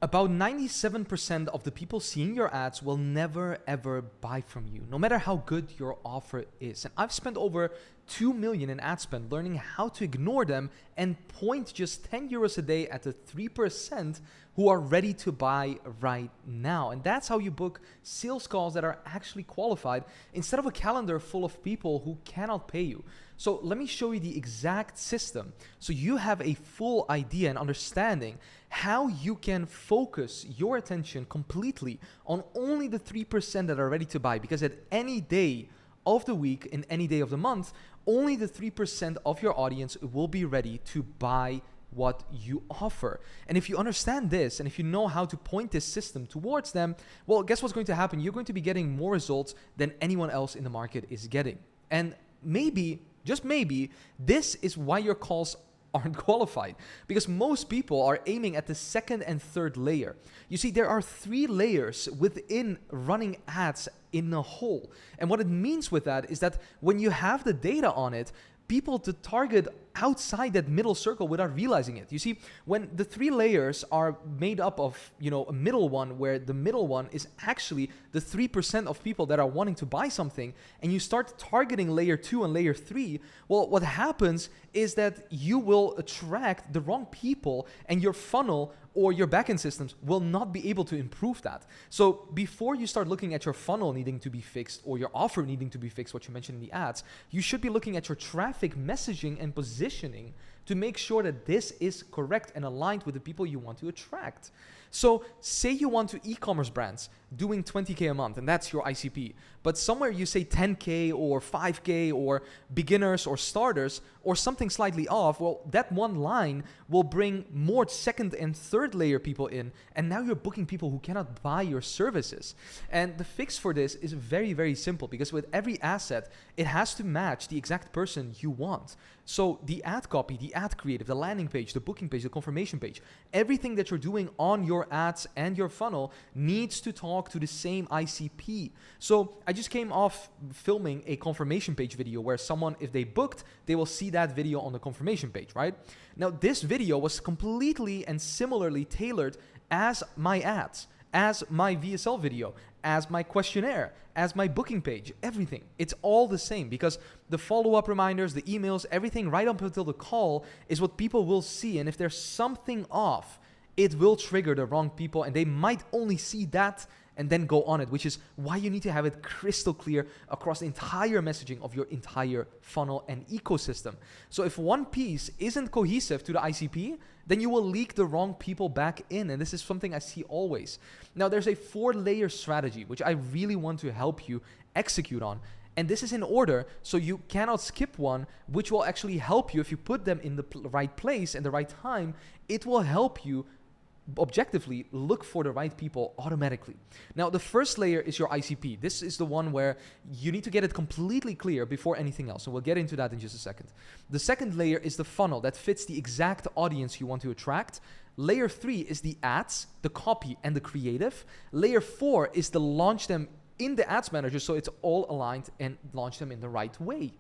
About 97% of the people seeing your ads will never ever buy from you, no matter how good your offer is. And I've spent over 2 million in ad spend learning how to ignore them and point just 10 euros a day at the 3% who are ready to buy right now. And that's how you book sales calls that are actually qualified instead of a calendar full of people who cannot pay you. So let me show you the exact system so you have a full idea and understanding how you can focus your attention completely on only the 3% that are ready to buy, because at any day of the week, in any day of the month, only the 3% of your audience will be ready to buy what you offer. And if you understand this, and if you know how to point this system towards them, well, guess what's going to happen? You're going to be getting more results than anyone else in the market is getting. And maybe, just maybe, this is why your calls aren't qualified, because most people are aiming at the second and third layer. You see, there are 3 layers within running ads in a whole. And what it means with that is that when you have the data on it, people to target outside that middle circle without realizing it. You see, when the 3 layers are made up of, a middle one, where the middle one is actually the 3% of people that are wanting to buy something, and you start targeting layer 2 and layer 3, well, what happens is that you will attract the wrong people, and your funnel or your backend systems will not be able to improve that. So before you start looking at your funnel needing to be fixed or your offer needing to be fixed, what you mentioned in the ads, you should be looking at your traffic messaging and positioning to make sure that this is correct and aligned with the people you want to attract. So say you want to e-commerce brands doing 20K a month, and that's your ICP, but somewhere you say 10K or 5K or beginners or starters or something slightly off, well, that one line will bring more second and third layer people in, and now you're booking people who cannot buy your services. And the fix for this is very, very simple, because with every asset, it has to match the exact person you want. So the ad copy, the ad creative, the landing page, the booking page, the confirmation page, everything that you're doing on your ads and your funnel needs to talk to the same ICP. So I just came off filming a confirmation page video where someone, if they booked, they will see that video on the confirmation page, right? Now, this video was completely and similarly tailored as my ads, as my VSL video, as my questionnaire, as my booking page, everything. It's all the same, because the follow-up reminders, the emails, everything right up until the call is what people will see. And if there's something off, it will trigger the wrong people, and they might only see that and then go on it, which is why you need to have it crystal clear across the entire messaging of your entire funnel and ecosystem. So if one piece isn't cohesive to the ICP, then you will leak the wrong people back in. And this is something I see always. Now, there's a 4-layer strategy, which I really want to help you execute on. And this is in order, so you cannot skip one, which will actually help you if you put them in the right place and the right time. It will help you objectively look for the right people automatically. Now, the first layer is your ICP. This is the one where you need to get it completely clear before anything else. So we'll get into that in just a second. The second layer is the funnel that fits the exact audience you want to attract. Layer 3 is the ads, the copy, and the creative. Layer 4 is to launch them in the ads manager so it's all aligned and launch them in the right way.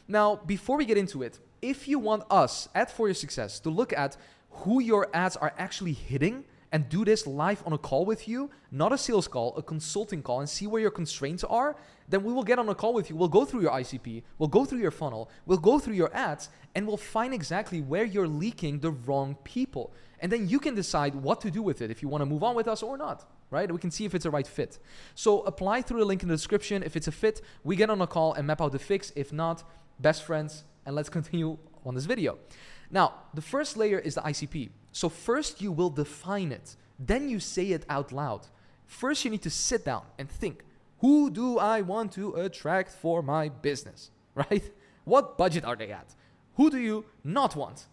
Now, before we get into it, if you want us at For Your Success to look at who your ads are actually hitting and do this live on a call with you, not a sales call, a consulting call, and see where your constraints are, then we will get on a call with you. We'll go through your ICP, we'll go through your funnel, we'll go through your ads, and we'll find exactly where you're leaking the wrong people. And then you can decide what to do with it, if you want to move on with us or not, right? We can see if it's a right fit. So apply through the link in the description. If it's a fit, we get on a call and map out the fix. If not, best friends, and let's continue on this video. Now, the first layer is the ICP. So first you will define it. Then you say it out loud. First you need to sit down and think, who do I want to attract for my business, right? What budget are they at? Who do you not want?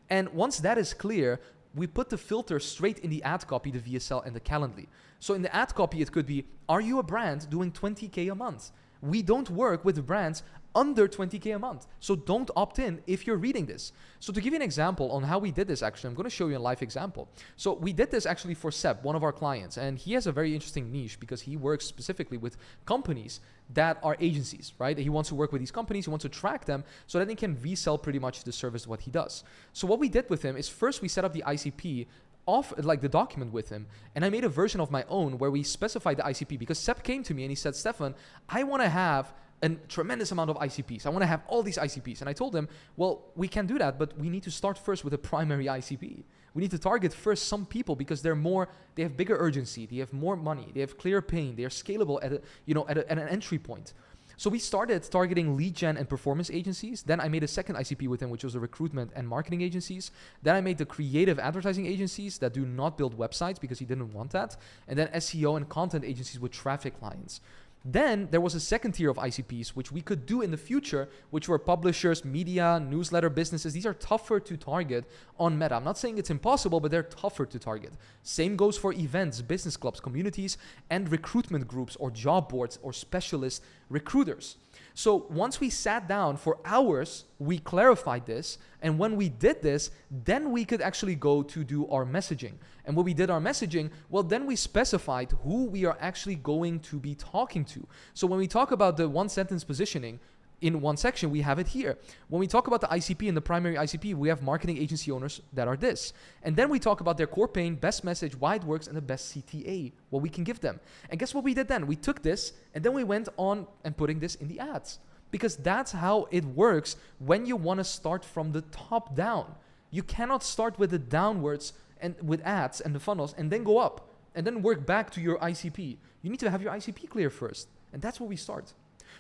And once that is clear, we put the filter straight in the ad copy, the VSL, and the Calendly. So in the ad copy, it could be, are you a brand doing 20K a month? We don't work with brands under 20K a month. So don't opt in if you're reading this. So to give you an example on how we did this, actually, I'm going to show you a live example. So we did this actually for Seb, one of our clients, and he has a very interesting niche because he works specifically with companies that are agencies, right? He wants to work with these companies, he wants to track them so that he can resell pretty much the service what he does. So what we did with him is first we set up the ICP off like the document with him, and I made a version of my own where we specified the ICP, because Seb came to me and he said, Stefan, I want to have a tremendous amount of ICPs. I want to have all these ICPs. And I told him, well, we can do that, but we need to start first with a primary ICP. We need to target first some people because they have bigger urgency, they have more money, they have clear pain, they are scalable at an entry point. So we started targeting lead gen and performance agencies. Then I made a second ICP with him, which was the recruitment and marketing agencies. Then I made the creative advertising agencies that do not build websites because he didn't want that. And then SEO and content agencies with traffic clients. Then there was a second tier of ICPs, which we could do in the future, which were publishers, media, newsletter businesses. These are tougher to target on Meta. I'm not saying it's impossible, but they're tougher to target. Same goes for events, business clubs, communities, and recruitment groups or job boards or specialist recruiters. So once we sat down for hours, we clarified this. And when we did this, then we could actually go to do our messaging. And when we did our messaging, well, then we specified who we are actually going to be talking to. So when we talk about the one sentence positioning, in one section, we have it here. When we talk about the ICP and the primary ICP, we have marketing agency owners that are this. And then we talk about their core pain, best message, why it works, and the best CTA, what we can give them. And guess what we did then? We took this, and then we went on and putting this in the ads. Because that's how it works when you want to start from the top down. You cannot start with the downwards and with ads and the funnels and then go up and then work back to your ICP. You need to have your ICP clear first. And that's where we start.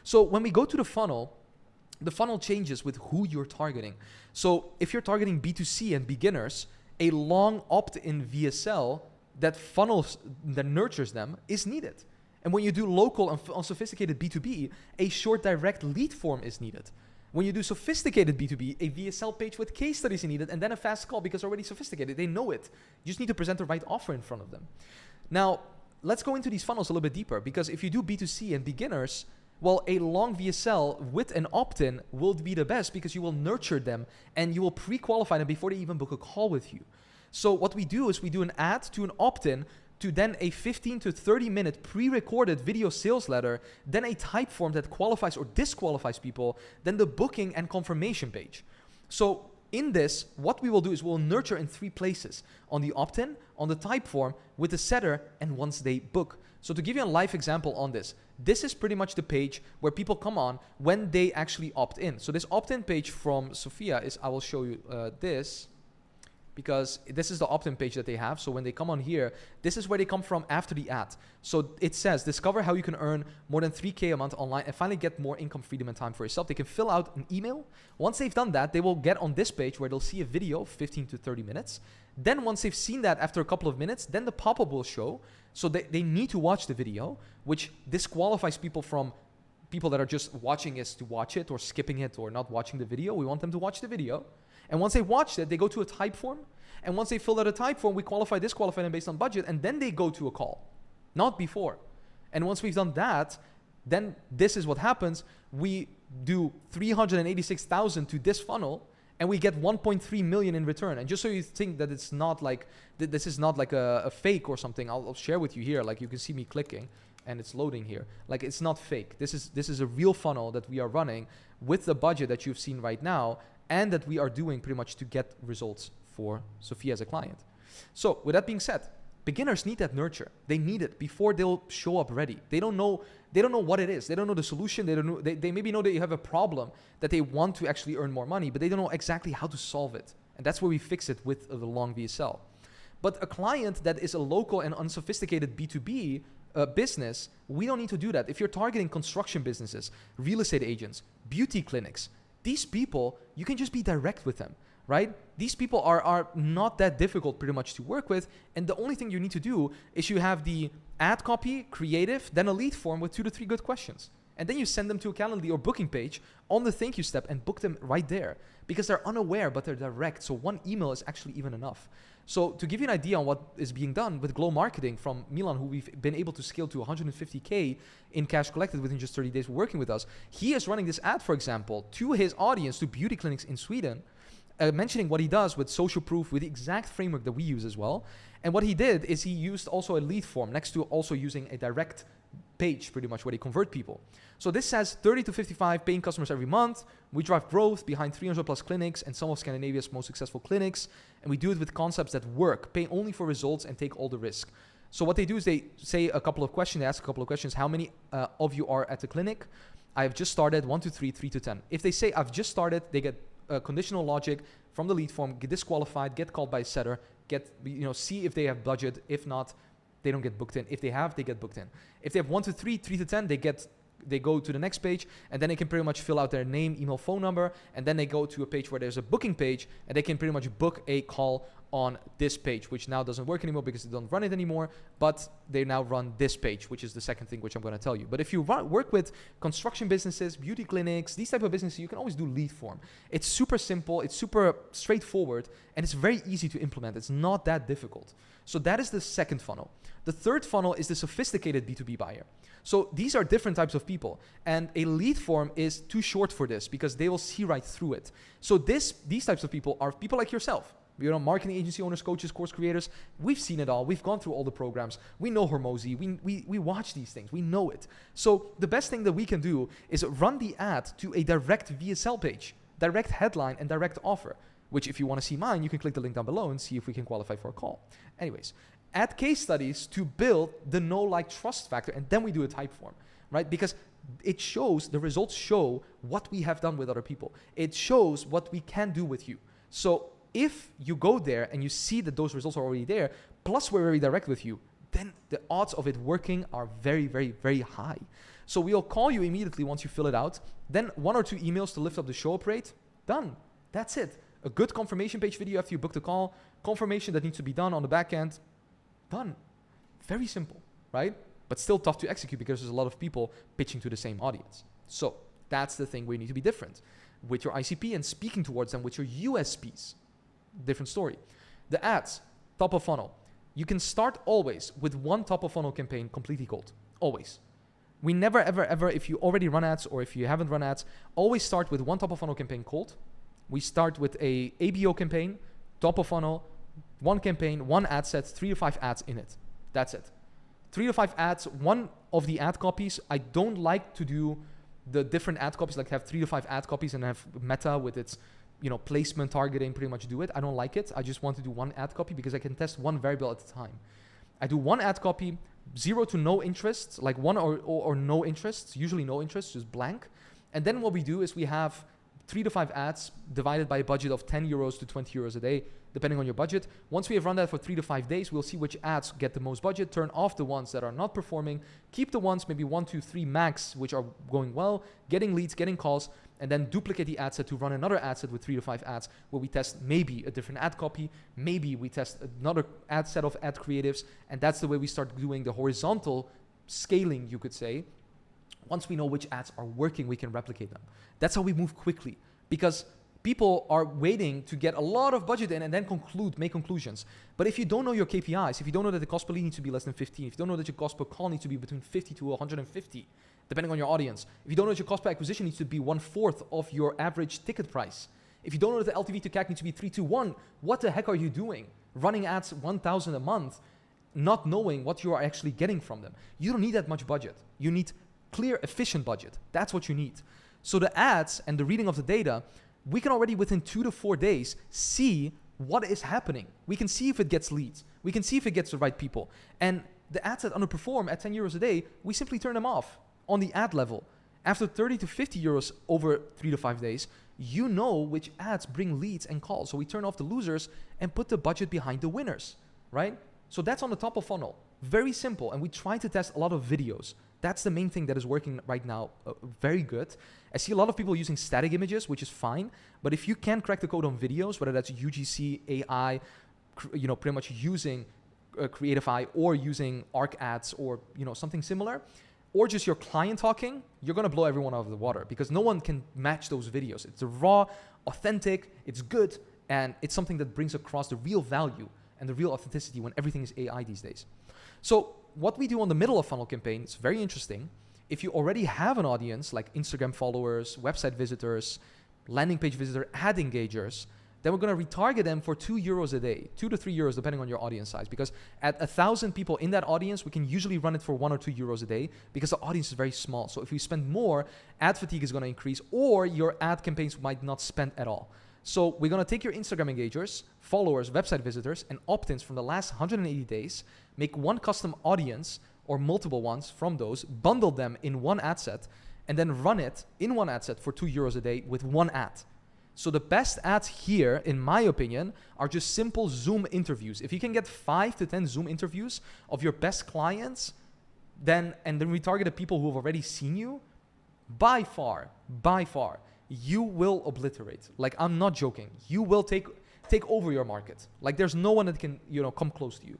So when we go to the funnel changes with who you're targeting. So if you're targeting B2C and beginners, a long opt-in VSL that funnels, that nurtures them is needed. And when you do local and unsophisticated B2B, a short direct lead form is needed. When you do sophisticated B2B, a VSL page with case studies is needed, and then a fast call because they're already sophisticated. They know it. You just need to present the right offer in front of them. Now, let's go into these funnels a little bit deeper, because if you do B2C and beginners, well, a long VSL with an opt-in will be the best because you will nurture them and you will pre-qualify them before they even book a call with you. So what we do is we do an ad to an opt-in, to then a 15 to 30 minute pre-recorded video sales letter, then a type form that qualifies or disqualifies people, then the booking and confirmation page. So in this, what we will do is we'll nurture in 3 places: on the opt-in, on the type form, with the setter, and once they book. So to give you a live example on this is pretty much the page where people come on when they actually opt in. So this opt-in page from Sophia is, I will show you this, because this is the opt-in page that they have. So when they come on here, this is where they come from after the ad. So it says, discover how you can earn more than 3K a month online and finally get more income, freedom, and time for yourself. They can fill out an email. Once they've done that, they will get on this page where they'll see a video, 15 to 30 minutes. Then once they've seen that after a couple of minutes, then the pop-up will show. So they need to watch the video, which disqualifies people from people that are just watching us to watch it or skipping it or not watching the video. We want them to watch the video. And once they watched it, they go to a type form. And once they fill out a type form, we qualify, disqualify them based on budget. And then they go to a call, not before. And once we've done that, then this is what happens. We do 386,000 to this funnel, and we get 1.3 million in return. And just so you think that it's not like, this is not like a fake or something, I'll share with you here. Like you can see me clicking and it's loading here. Like it's not fake. This is a real funnel that we are running with the budget that you've seen right now, and that we are doing pretty much to get results for Sophia as a client. So with that being said, beginners need that nurture. They need it before they'll show up ready. They don't know what it is. They don't know the solution. They maybe know that you have a problem that they want to actually earn more money, but they don't know exactly how to solve it. And that's where we fix it with the long VSL. But a client that is a local and unsophisticated B2B business, we don't need to do that. If you're targeting construction businesses, real estate agents, beauty clinics, these people, you can just be direct with them, right? These people are not that difficult pretty much to work with. And the only thing you need to do is you have the ad copy, creative, then a lead form with 2 to 3 good questions. And then you send them to a Calendly or booking page on the thank you step and book them right there, because they're unaware, but they're direct. So one email is actually even enough. So to give you an idea on what is being done with Glow Marketing from Milan, who we've been able to scale to 150K in cash collected within just 30 days working with us, he is running this ad, for example, to his audience, to beauty clinics in Sweden, mentioning what he does with social proof, with the exact framework that we use as well. And what he did is he used also a lead form next to also using a direct page pretty much where they convert people. So this says 30 to 55 paying customers every month. We drive growth behind 300 plus clinics and some of Scandinavia's most successful clinics. And we do it with concepts that work, pay only for results and take all the risk. So what they do is they say a couple of questions, they ask a couple of questions. How many of you are at the clinic? I have just started, 1 to 3, 3 to 10. If they say I've just started, they get conditional logic from the lead form, get disqualified, get called by a setter, see if they have budget. If not, they don't get booked in. If they have, they get booked in. If they have 1 to 3, 3 to 10, they go to the next page, and then they can pretty much fill out their name, email, phone number, and then they go to a page where there's a booking page, and they can pretty much book a call on this page, which now doesn't work anymore because they don't run it anymore, but they now run this page, which is the second thing which I'm going to tell you. But if you work with construction businesses, beauty clinics, these type of businesses, you can always do lead form. It's super simple, it's super straightforward, and it's very easy to implement. It's not that difficult. So that is the second funnel. The third funnel is the sophisticated B2B buyer. So these are different types of people, and a lead form is too short for this because they will see right through it. So these types of people are people like yourself. Marketing agency owners, coaches, course creators. We've seen it all. We've gone through all the programs. We know Hormozy. We watch these things. We know it. So the best thing that we can do is run the ad to a direct VSL page, direct headline and direct offer, which if you want to see mine, you can click the link down below and see if we can qualify for a call. Anyways, add case studies to build the know, like, trust factor, and then we do a type form, right? Because it shows, the results show what we have done with other people. It shows what we can do with you. So if you go there and you see that those results are already there, plus we're very direct with you, then the odds of it working are very, very, very high. So we'll call you immediately once you fill it out. Then 1 or 2 emails to lift up the show up rate. Done. That's it. A good confirmation page video after you book the call. Confirmation that needs to be done on the back end. Done. Very simple, right? But still tough to execute because there's a lot of people pitching to the same audience. So that's the thing where you need to be different with your ICP and speaking towards them with your USPs. Different story. The ads, top of funnel. You can start always with one top of funnel campaign completely cold. Always. We never, ever, ever, if you already run ads or if you haven't run ads, always start with one top of funnel campaign cold. We start with a ABO campaign, top of funnel, one campaign, one ad set, 3 to 5 ads in it. That's it. 3 to 5 ads, one of the ad copies. I don't like to do the different ad copies, like have 3 to 5 ad copies and have Meta with its placement, targeting, pretty much do it. I don't like it. I just want to do one ad copy because I can test one variable at a time. I do one ad copy, 0 to no interest, like 1 or no interest, usually no interest, just blank. And then what we do is we have 3 to 5 ads divided by a budget of 10 euros to 20 euros a day, depending on your budget. Once we have run that for 3 to 5 days, we'll see which ads get the most budget, turn off the ones that are not performing, keep the ones, maybe 1, 2, 3 max, which are going well, getting leads, getting calls, and then duplicate the ad set to run another ad set with 3 to 5 ads where we test maybe a different ad copy, maybe we test another ad set of ad creatives, and that's the way we start doing the horizontal scaling, you could say. Once we know which ads are working, we can replicate them. That's how we move quickly, because people are waiting to get a lot of budget in and then make conclusions. But if you don't know your KPIs, if you don't know that the cost per lead needs to be less than 15, if you don't know that your cost per call needs to be between 50 to 150, depending on your audience, if you don't know that your cost per acquisition needs to be 1/4 of your average ticket price, if you don't know that the LTV to CAC needs to be 3 to 1, what the heck are you doing? Running ads 1,000 a month, not knowing what you are actually getting from them. You don't need that much budget. You need clear, efficient budget. That's what you need. So the ads and the reading of the data, we can already within 2 to 4 days see what is happening. We can see if it gets leads. We can see if it gets the right people. And the ads that underperform at 10 euros a day, we simply turn them off on the ad level. After 30 to 50 euros over 3 to 5 days, you know which ads bring leads and calls. So we turn off the losers and put the budget behind the winners, right? So that's on the top of funnel. Very simple. And we try to test a lot of videos. That's the main thing that is working right now very good. I see a lot of people using static images, which is fine. But if you can crack the code on videos, whether that's UGC, AI, pretty much using Creative Eye or using Arc ads or something similar, or just your client talking, you're going to blow everyone out of the water because no one can match those videos. It's raw, authentic, it's good, and it's something that brings across the real value and the real authenticity when everything is AI these days. So what we do on the middle of funnel campaign is very interesting. If you already have an audience like Instagram followers, website visitors, landing page visitor, ad engagers, then we're going to retarget them for €2 a day, 2 to 3 euros, depending on your audience size. Because at 1,000 people in that audience, we can usually run it for 1 or 2 euros a day because the audience is very small. So if we spend more, ad fatigue is going to increase, or your ad campaigns might not spend at all. So we're going to take your Instagram engagers, followers, website visitors, and opt-ins from the last 180 days, make one custom audience or multiple ones from those, bundle them in one ad set, and then run it in one ad set for 2 euros a day with one ad. So the best ads here, in my opinion, are just simple Zoom interviews. If you can get 5 to 10 Zoom interviews of your best clients, then retarget the people who have already seen you, by far, you will obliterate. Like, I'm not joking. You will take over your market. Like, there's no one that can, come close to you.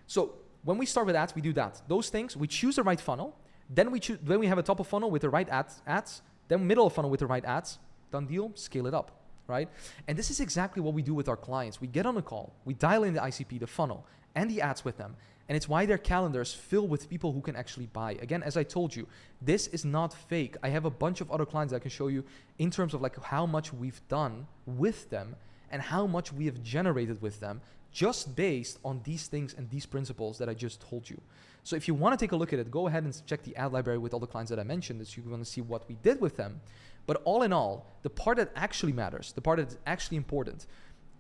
So when we start with ads, we do that. Those things, we choose the right funnel. Then we have a top of funnel with the right ads. Then middle of funnel with the right ads. Done deal, scale it up, right? And this is exactly what we do with our clients. We get on a call, we dial in the ICP, the funnel, and the ads with them. And it's why their calendars fill with people who can actually buy. Again, as I told you, this is not fake. I have a bunch of other clients that I can show you in terms of like how much we've done with them and how much we have generated with them just based on these things and these principles that I just told you. So if you want to take a look at it, go ahead and check the ad library with all the clients that I mentioned, that you're going to see what we did with them. But all in all, the part that actually matters, the part that's actually important,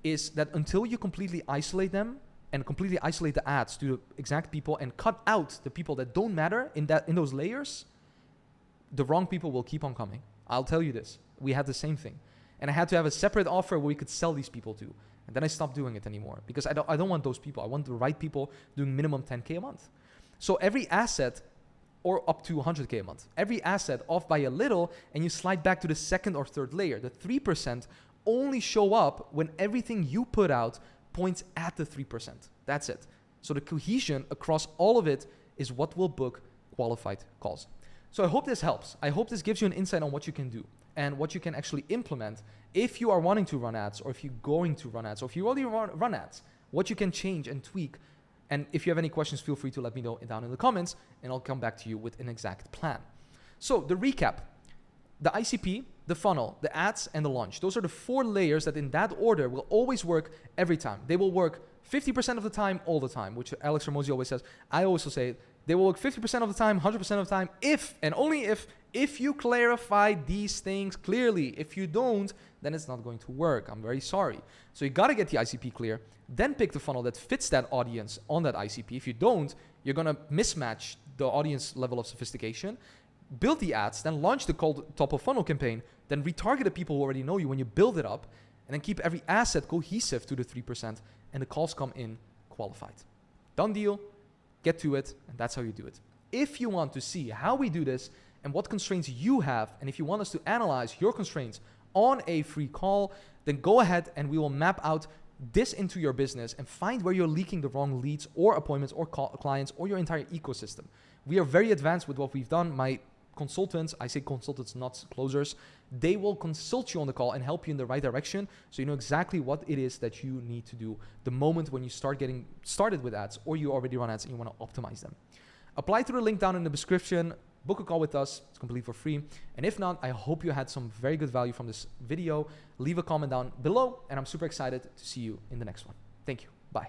is that until you completely isolate them and completely isolate the ads to the exact people and cut out the people that don't matter in those layers, the wrong people will keep on coming. I'll tell you this. We had the same thing. And I had to have a separate offer where we could sell these people to. And then I stopped doing it anymore because I don't want those people. I want the right people doing minimum 10K a month. So every asset, or up to 100K a month, every asset off by a little, and you slide back to the second or third layer. The 3% only show up when everything you put out points at the 3%. That's it. So the cohesion across all of it is what will book qualified calls. So I hope this helps. I hope this gives you an insight on what you can do and what you can actually implement if you are wanting to run ads, or if you're going to run ads, or if you already run ads, what you can change and tweak. And if you have any questions, feel free to let me know down in the comments, and I'll come back to you with an exact plan. So the recap: the ICP, the funnel, the ads, and the launch. Those are the 4 layers that in that order will always work every time. They will work 50% of the time, all the time, which Alex Ramosi always says. I also say they will work 50% of the time, 100% of the time, if and only if you clarify these things clearly. If you don't, then it's not going to work. I'm very sorry. So you got to get the ICP clear, then pick the funnel that fits that audience on that ICP. If you don't, you're going to mismatch the audience level of sophistication. Build the ads, then launch the top of funnel campaign, then retarget the people who already know you when you build it up, and then keep every asset cohesive to the 3%, and the calls come in qualified. Done deal, get to it, and that's how you do it. If you want to see how we do this and what constraints you have, and if you want us to analyze your constraints on a free call, then go ahead and we will map out this into your business and find where you're leaking the wrong leads or appointments or clients or your entire ecosystem. We are very advanced with what we've done. My consultants, I say consultants, not closers, they will consult you on the call and help you in the right direction so you know exactly what it is that you need to do the moment when you start getting started with ads, or you already run ads and you want to optimize them. Apply through the link down in the description. Book a call with us. It's completely for free. And if not, I hope you had some very good value from this video. Leave a comment down below, and I'm super excited to see you in the next one. Thank you. Bye.